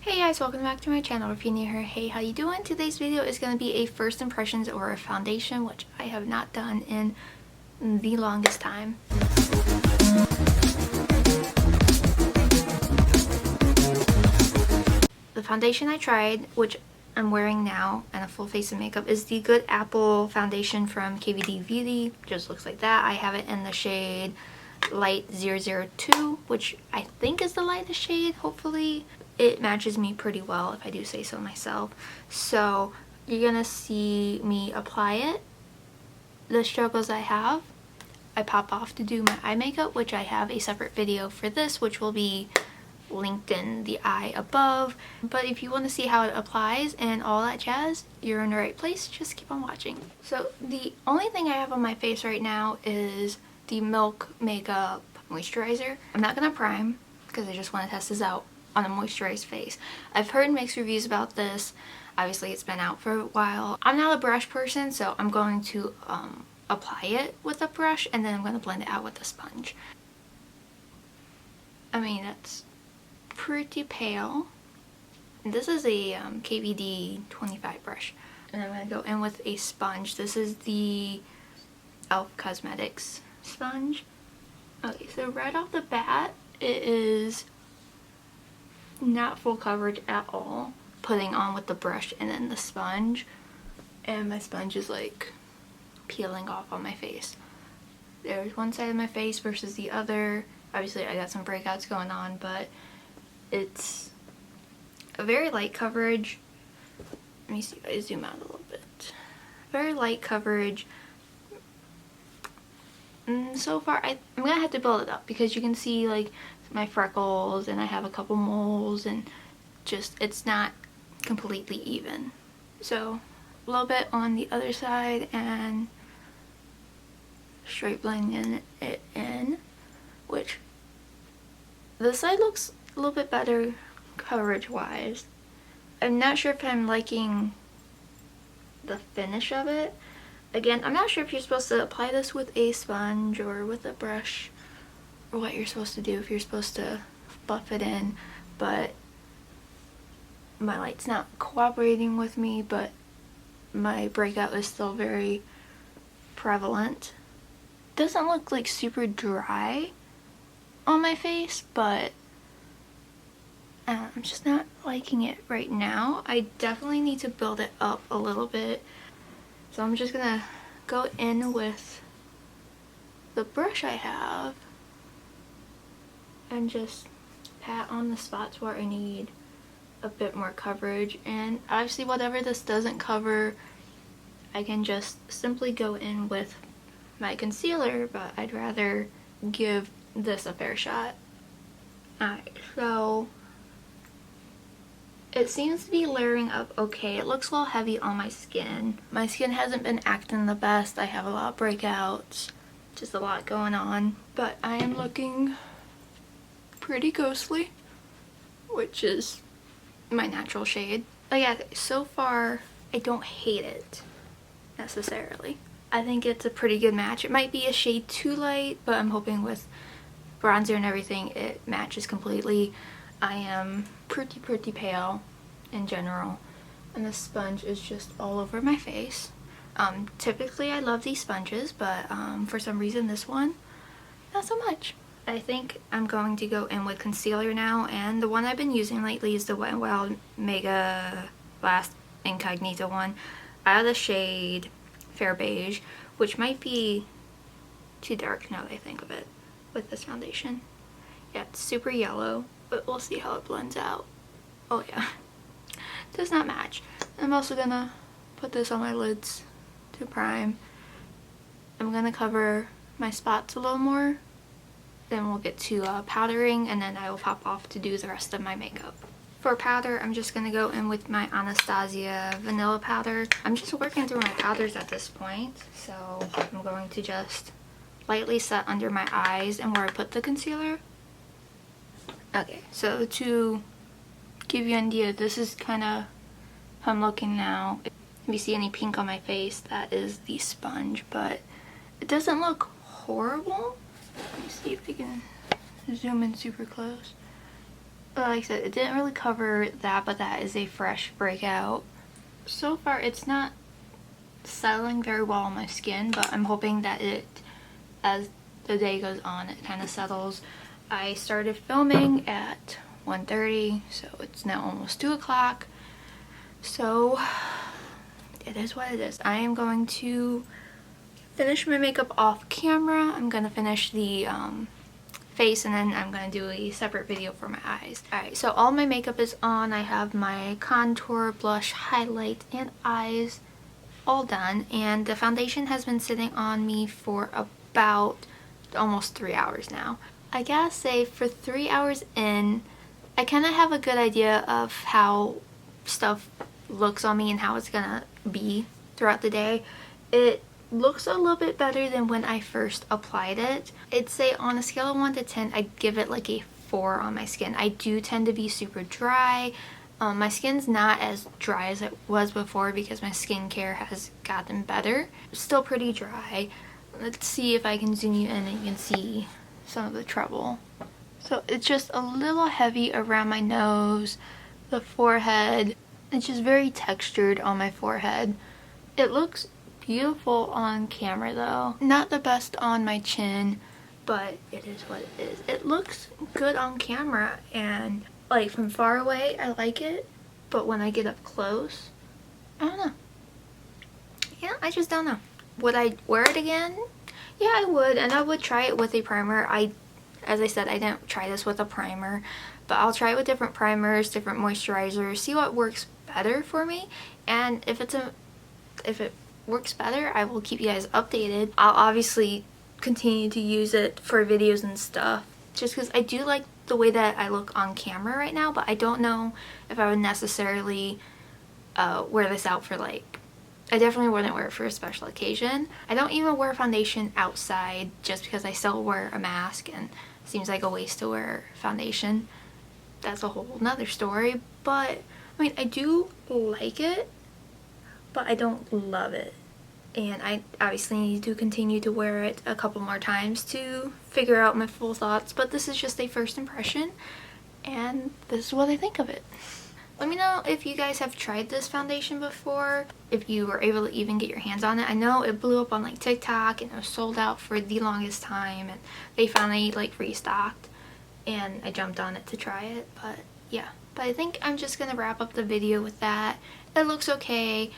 Hey guys, welcome back to my channel. If you're new here, hey, how you doing? Today's video is going to be a first impressions or a foundation, which I have not done in the longest time. The foundation I tried, which I'm wearing now, and a full face of makeup, is the Good Apple foundation from KVD Beauty. Just looks like that. I have it in the shade Light 002, which I think is the lightest shade, hopefully. It matches me pretty well, if I do say so myself. So you're gonna see me apply it. The struggles I have, I pop off to do my eye makeup, which I have a separate video for this, which will be linked in the eye above. But if you want to see how it applies and all that jazz, you're in the right place. Just keep on watching. So the only thing I have on my face right now is the Milk Makeup Moisturizer. I'm not gonna prime because I just want to test this out on a moisturized face. I've heard mixed reviews about this. Obviously it's been out for a while. I'm not a brush person, so I'm going to apply it with a brush and then I'm going to blend it out with a sponge. I mean, that's pretty pale. This is a KVD 25 brush. And I'm going to go in with a sponge. This is the e.l.f. Cosmetics sponge. Okay, so right off the bat, it is not full coverage at all, putting on with the brush and then the sponge, and my sponge is like peeling off on my face. There's one side of my face versus the other. Obviously I got some breakouts going on, but it's a very light coverage. Let me see if I zoom out a little bit. Very light coverage. So far I'm gonna have to build it up because you can see like my freckles and I have a couple moles and just it's not completely even. So a little bit on the other side and straight blending it in, which this side looks a little bit better coverage wise. I'm not sure if I'm liking the finish of it. Again, I'm not sure if you're supposed to apply this with a sponge or with a brush, or what you're supposed to do, if you're supposed to buff it in, but my light's not cooperating with me, but my breakout is still very prevalent. Doesn't look like super dry on my face, but I'm just not liking it right now. I definitely need to build it up a little bit. So I'm just gonna go in with the brush I have and just pat on the spots where I need a bit more coverage. And obviously whatever this doesn't cover, I can just simply go in with my concealer, but I'd rather give this a fair shot. Alright, so it seems to be layering up okay. It looks a little heavy on my skin. My skin hasn't been acting the best. I have a lot of breakouts, just a lot going on, but I am looking pretty ghostly, which is my natural shade. But yeah, so far I don't hate it necessarily. I think it's a pretty good match. It might be a shade too light, but I'm hoping with bronzer and everything it matches completely. I am pretty pale in general, and the sponge is just all over my face. Typically I love these sponges, but for some reason this one, not so much. I think I'm going to go in with concealer now, and the one I've been using lately is the Wet n Wild Mega Blast Incognito one out of the shade Fair Beige, which might be too dark now that I think of it with this foundation. Yeah, it's super yellow, but we'll see how it blends out. Oh yeah, does not match. I'm also gonna put this on my lids to prime. I'm gonna cover my spots a little more, then we'll get to powdering, and then I will pop off to do the rest of my makeup. For powder, I'm just gonna go in with my Anastasia vanilla powder. I'm just working through my powders at this point, so I'm going to just lightly set under my eyes and where I put the concealer. Okay, so to give you an idea, this is kind of how I'm looking now. If you see any pink on my face, that is the sponge, but it doesn't look horrible. Let me see if I can zoom in super close. like I said, it didn't really cover that, but that is a fresh breakout. So far, it's not settling very well on my skin, but I'm hoping that as the day goes on, it kind of settles. I started filming at 1:30, so it's now almost 2 o'clock. So it is what it is. I am going to finish my makeup off camera. I'm going to finish the face, and then I'm going to do a separate video for my eyes. Alright, so all my makeup is on. I have my contour, blush, highlight, and eyes all done, and the foundation has been sitting on me for about almost 3 hours now. I gotta say, for 3 hours in, I kind of have a good idea of how stuff looks on me and how it's gonna be throughout the day. It looks a little bit better than when I first applied it. I'd say on a scale of 1 to 10, I'd give it like a 4 on my skin. I do tend to be super dry. My skin's not as dry as it was before because my skincare has gotten better. Still pretty dry. Let's see if I can zoom you in and you can see some of the trouble. So it's just a little heavy around my nose, the forehead. It's just very textured on my forehead. It looks beautiful on camera though. Not the best on my chin, but it is what it is. It looks good on camera, and like from far away I like it, but when I get up close, I don't know. Yeah, I just don't know. Would I wear it again? Yeah, I would, and I would try it with a primer. As I said, I didn't try this with a primer, but I'll try it with different primers, different moisturizers, see what works better for me, and if it works better, I will keep you guys updated. I'll obviously continue to use it for videos and stuff, just because I do like the way that I look on camera right now, but I don't know if I would necessarily wear this out for I definitely wouldn't wear it for a special occasion. I don't even wear foundation outside just because I still wear a mask and it seems like a waste to wear foundation. That's a whole nother story, but I mean, I do like it, but I don't love it. And I obviously need to continue to wear it a couple more times to figure out my full thoughts, but this is just a first impression, and this is what I think of it. Let me know if you guys have tried this foundation before, if you were able to even get your hands on it. I know it blew up on like TikTok and it was sold out for the longest time, and they finally like restocked, and I jumped on it to try it. But yeah, but I think I'm just gonna wrap up the video with that. It looks okay.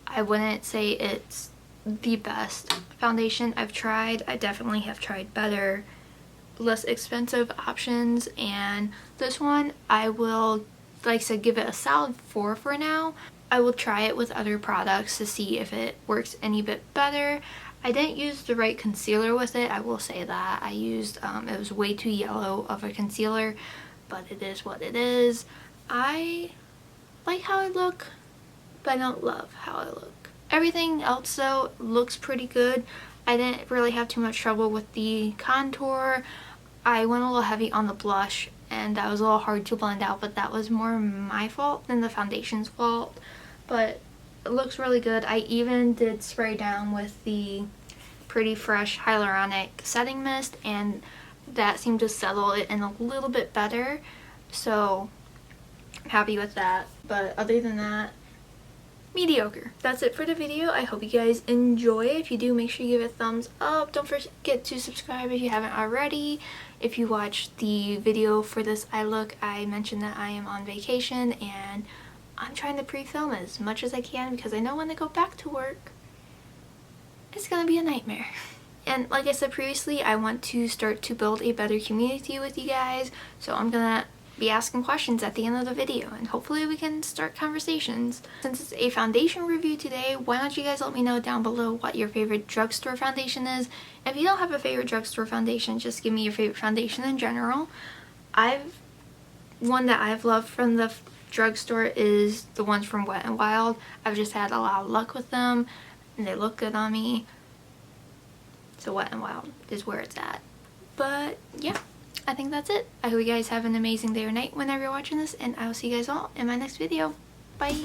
I wouldn't say it's the best foundation I've tried. I definitely have tried better, less expensive options, and this one I will, like I said, give it a solid 4 for now. I will try it with other products to see if it works any bit better. I didn't use the right concealer with it, I will say that. I used, it was way too yellow of a concealer, but it is what it is. I like how I look, but I don't love how I look. Everything else though looks pretty good. I didn't really have too much trouble with the contour. I went a little heavy on the blush, and that was a little hard to blend out, but that was more my fault than the foundation's fault. But it looks really good. I even did spray down with the Pretty Fresh hyaluronic setting mist, and that seemed to settle it in a little bit better, so I'm happy with that. But other than that, mediocre. That's it for the video. I hope you guys enjoy. If you do, make sure you give it a thumbs up. Don't forget to subscribe if you haven't already. If you watched the video for this eye look, I mentioned that I am on vacation and I'm trying to pre-film as much as I can because I know when I go back to work, it's gonna be a nightmare. And like I said previously, I want to start to build a better community with you guys, so I'm gonna be asking questions at the end of the video, and hopefully we can start conversations. Since it's a foundation review today, why don't you guys let me know down below what your favorite drugstore foundation is. If you don't have a favorite drugstore foundation, just give me your favorite foundation in general. One that I've loved from the drugstore is the ones from Wet n Wild. I've just had a lot of luck with them and they look good on me, so Wet n Wild is where it's at. But yeah, I think that's it. I hope you guys have an amazing day or night whenever you're watching this, and I will see you guys all in my next video. Bye!